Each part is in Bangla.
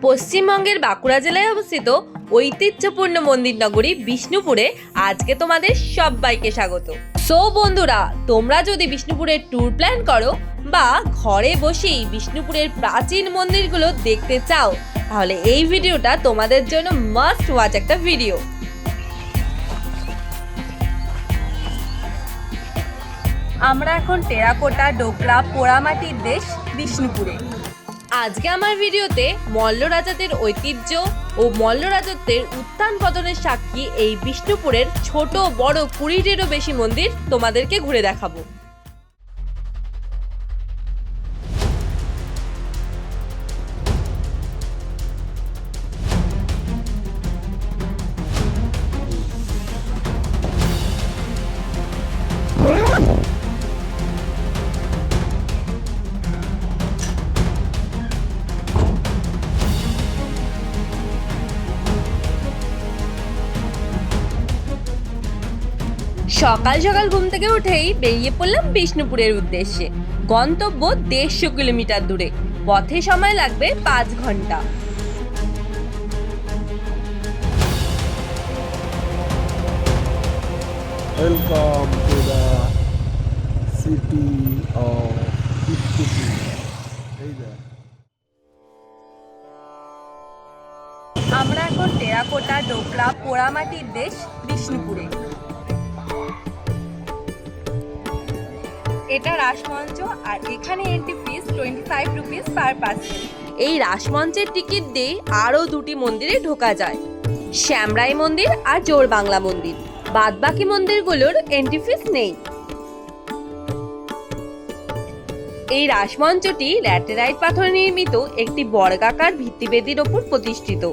পশ্চিমবঙ্গের বাঁকুড়া জেলায় অবস্থিত ঐতিহ্যপূর্ণ মন্দির নগরী বিষ্ণুপুরে আজকে তোমাদের সবাইকে স্বাগত। সো বন্ধুরা, তোমরা যদি বিষ্ণুপুরের ট্যুর প্ল্যান করো বা ঘরে বসেই বিষ্ণুপুরের প্রাচীন মন্দিরগুলো দেখতে চাও, তাহলে এই ভিডিওটা তোমাদের জন্য মাস্ট ওয়াচ একটা ভিডিও। আমরা এখন টেরাকোটা, ডোকরা, পোড়ামাটির দেশ বিষ্ণুপুরে। আজকে আমার ভিডিওতে মল্ল রাজাদের ঐতিহ্য ও মল্ল রাজত্বের উত্থান পতনের সাক্ষী এই বিষ্ণুপুরের ছোট বড় 20টিরও বেশি মন্দির তোমাদেরকে ঘুরে দেখাবো। সকাল সকাল ঘুম থেকে উঠেই বেরিয়ে পড়লাম বিষ্ণুপুরের উদ্দেশ্যে। গন্তব্য 150 কিলোমিটার দূরে, পথে সময় লাগবে 5 ঘন্টা। Welcome to the city of Biష్ণুপুর. আমরা এখন টেরাকোটা, ডোকরা, পোড়ামাটির দেশ বিষ্ণুপুরে। এটা রাসমঞ্চ, আর এখানে entry fees 25 rupees per person. এই রাসমঞ্চের টিকিট দিয়ে আরও 2টি মন্দিরে ঢোকা যায়, শ্যামরাই মন্দির আর জোর বাংলা মন্দির। বাদবাকি মন্দিরগুলোর এন্ট্রি ফিস নেই। এই রাসমঞ্চটি ল্যাটেরাইট পাথরে নির্মিত একটি বর্গাকার ভিত্তিবেদির ওপর প্রতিষ্ঠিত।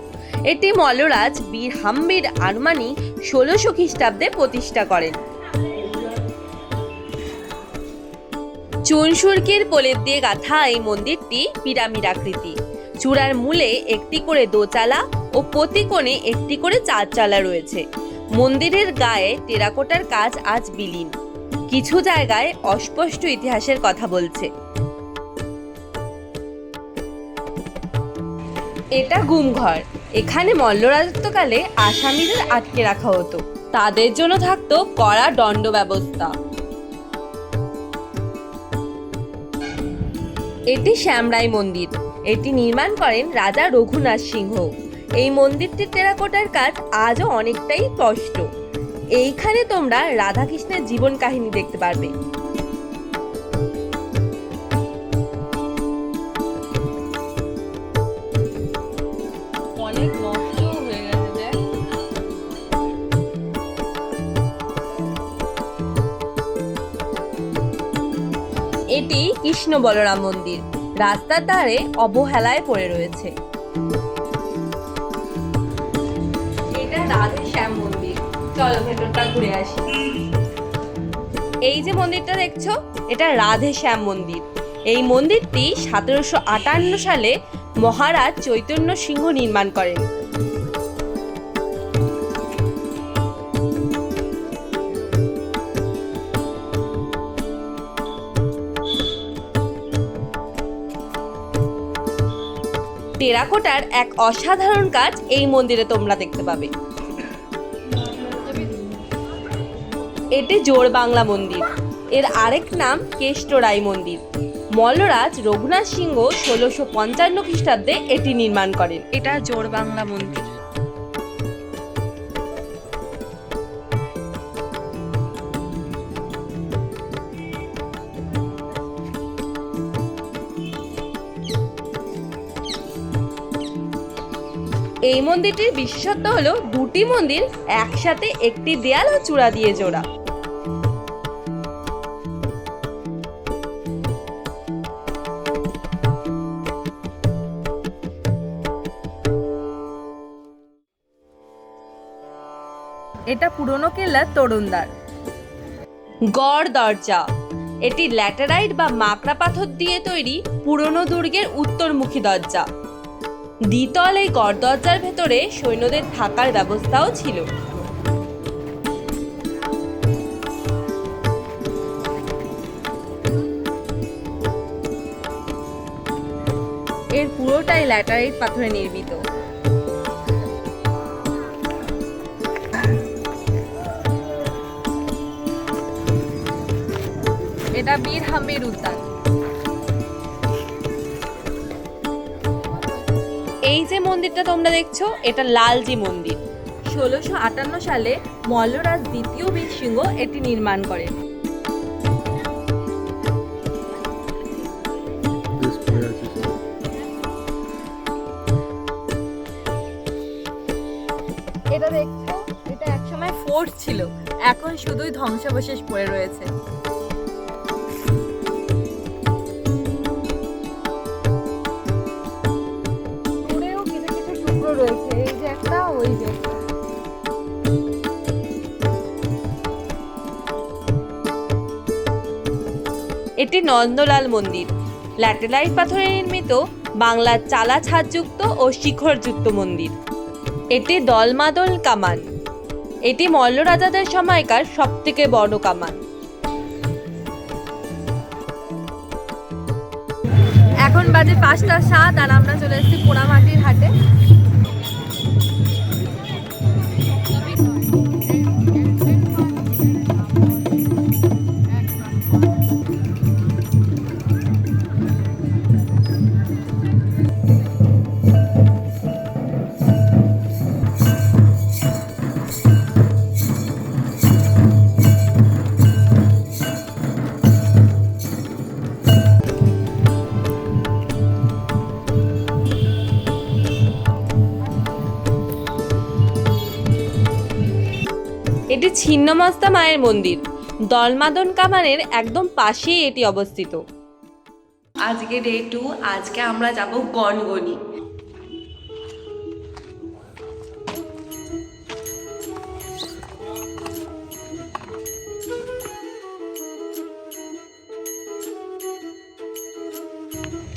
এটি মল্লরাজ বীর হাম্বির আনুমানিক 1600 খ্রিস্টাব্দে প্রতিষ্ঠা করেন। চুনসুরকির প্রলেপ দিয়ে গাঁথা এই মন্দিরটি পিরামিড আকৃতি। চূড়ার মূলে একটি করে দোচালা ও প্রতি কোণে একটি করে 4 চালা রয়েছে। মন্দিরের গায়ে টেরাকোটার কাজ আজ বিলীন, কিছু জায়গায় অস্পষ্ট ইতিহাসের কথা বলছে। এটা গুমঘর। এখানে মল্ল রাজত্বকালে আসামিদের আটকে রাখা হতো, তাদের জন্য থাকতো কড়া দণ্ড ব্যবস্থা। এটি শ্যামরাই মন্দির। এটি নির্মাণ করেন রাজা রঘুনাথ সিংহ। এই মন্দিরটির টেরাকোটার কাজ আজও অনেকটাই স্পষ্ট। এইখানে তোমরা রাধাকৃষ্ণের জীবন কাহিনী দেখতে পারবে। অনেক নষ্ট হয়ে গেছে। এটি কৃষ্ণ বলরাম মন্দির, রাস্তার ধারে অবহেলায় পড়ে রয়েছে। এটা রাধে শ্যাম মন্দির। চলো ভেতরটা ঘুরে আসি। এই যে মন্দিরটা দেখছো, এটা রাধে শ্যাম মন্দির। এই মন্দিরটি 1758 সালে মহারাজ চৈতন্য সিংহ নির্মাণ করেন। টেরাকোটার এক অসাধারণ কাজ এই মন্দিরে তোমরা দেখতে পাবে। এটি জোর বাংলা মন্দির। এর আরেক নাম কেষ্টরাই মন্দির। মল্লরাজ রঘুনাথ সিংহ 1655 খ্রিস্টাব্দে এটি নির্মাণ করেন। এটা জোর বাংলা মন্দির। এই মন্দিরটির বিশেষত্ব হলো 2টি মন্দির একসাথে একটি দেয়াল ও চূড়া দিয়ে জোড়া। এটা পুরনো কেল্লার তরুণদ্বার। গড় দরজা। এটি ল্যাটেরাইট বা মাকড়া পাথর দিয়ে তৈরি পুরনো দুর্গের উত্তরমুখী দরজা। দ্বিতল এই গড় দরজার ভেতরে সৈন্যদের থাকার ব্যবস্থাও ছিল। এর পুরোটাই ল্যাটারাইট পাথরে নির্মিত। এটা বীর হাম্বির উদ্যান। এই যে মন্দিরটা তোমরা দেখছো, এটা লালজি মন্দির। 1658 সালে মল্লরাজ দ্বিতীয় বীরসিংহ এটি নির্মাণ করেন। This place is এটা দেখছো, এটা একসময় ফোর্ট ছিল, এখন শুধুই ধ্বংসাবশেষ পড়ে রয়েছে। দূরেও কিছু কিছু টুকরো রয়েছে, এই যে একটা, ওই যে একটা। এটি নন্দলাল মন্দির, ল্যাটেরাইট পাথরে নির্মিত বাংলার চালা ছাদযুক্ত ও শিখরযুক্ত মন্দির। এটি দলমাদল কামান, এটি মল্ল রাজাদের সময়কার সবথেকে বড় কামান। এখন বাজে 5:07 আর আমরা চলে এসেছি পোড়ামাটির হাটে। এটি ছিন্নমস্তা মায়ের মন্দির, দলমাদন কামানের একদম পাশেই এটি অবস্থিত। আজকে ডে 2, আজকে আমরা যাব গনগনি।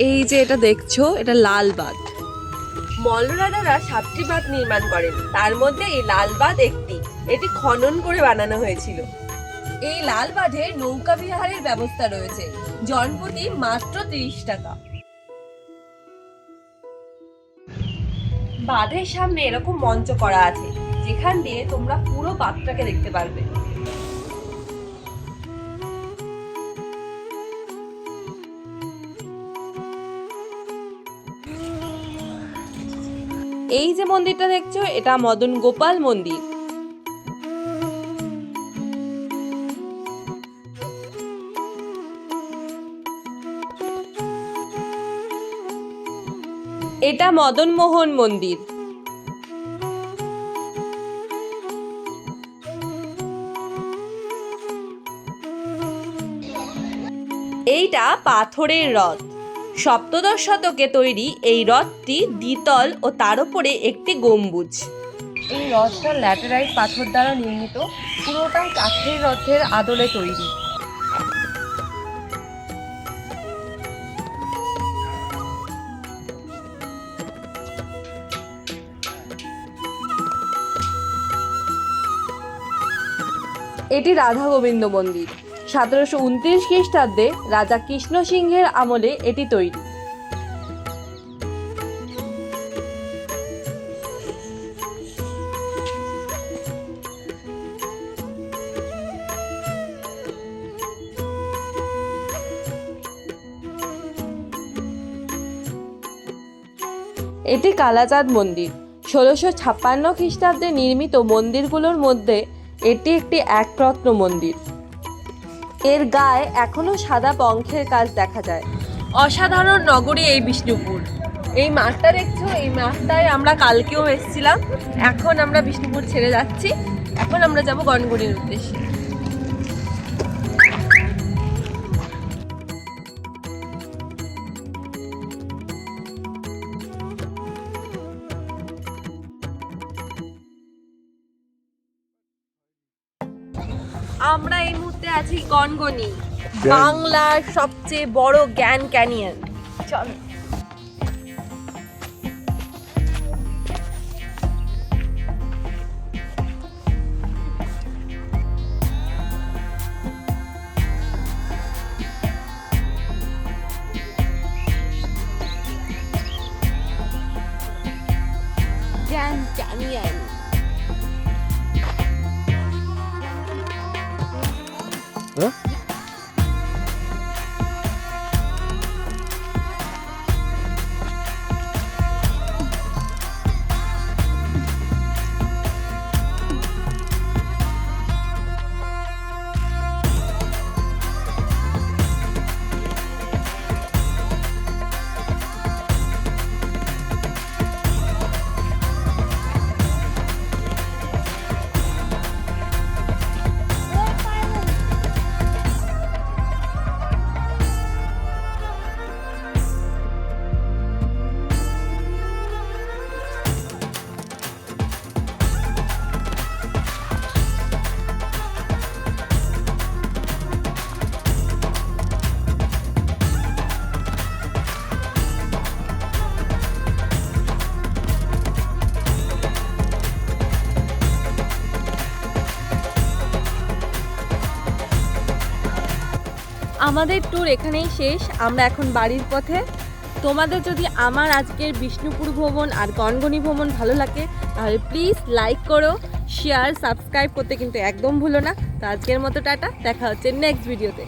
এই যে এটা দেখছো, এটা লাল বাঁধ। মল্ল রাজারা 7টি বাঁধ নির্মাণ করেন, তার মধ্যে এই লাল বাঁধ একটি। এটি খনন করে বানানো হয়েছিল। এই লাল বাঁধে নৌকা বিহারের ব্যবস্থা রয়েছে, জনপ্রতি মাত্র 30 টাকা। বাঁধের সামনে এরকম মঞ্চ করা আছে, যেখান দিয়ে তোমরা পুরো বাঁধটাকে দেখতে পারবে। এই যে মন্দিরটা দেখছো, এটা মদন গোপাল মন্দির। এটা মদন মোহন মন্দির। এইটা পাথরের রথ। সপ্তদশ শতকে তৈরি এই রথটি দ্বিতল ও তার উপরে একটি গম্বুজ। এই রথটা ল্যাটেরাইট পাথর দ্বারা নির্মিত, পুরোটাই কাঠের রথের আদলে তৈরি। এটি রাধা গোবিন্দ মন্দির। 1729 খ্রিস্টাব্দে রাজা কৃষ্ণ সিংহের আমলে এটি তৈরি। এটি কালাচাঁদ মন্দির। 1656 খ্রিস্টাব্দে নির্মিত মন্দিরগুলোর মধ্যে এটি একটি একরত্ন মন্দির। এর গায়ে এখনো সাদা পঙ্খের কাজ দেখা যায়। অসাধারণ নগরী এই বিষ্ণুপুর। এই মাঠটা দেখছো, এই মাঠটায় আমরা কালকেও এসেছিলাম। এখন আমরা বিষ্ণুপুর ছেড়ে যাচ্ছি, এখন আমরা যাব গনগনির উদ্দেশ্যে। আমরা এই মুহূর্তে আছি গনগনি, বাংলার সবচেয়ে বড় গ্র্যান্ড ক্যানিয়ন। চলো। আমি যাইনি। হ্যাঁ আমাদের ট্যুর এখানেই শেষ। আমরা এখন বাড়ির পথে। তোমাদের যদি আমার আজকের বিষ্ণুপুর ভ্রমণ আর গনগনি ভ্রমণ ভালো লাগে তাহলে প্লিজ লাইক করো, শেয়ার, সাবস্ক্রাইব করতে কিন্তু একদম ভুলো না। তো আজকের মতো টাটা, দেখা হচ্ছে নেক্সট ভিডিওতে।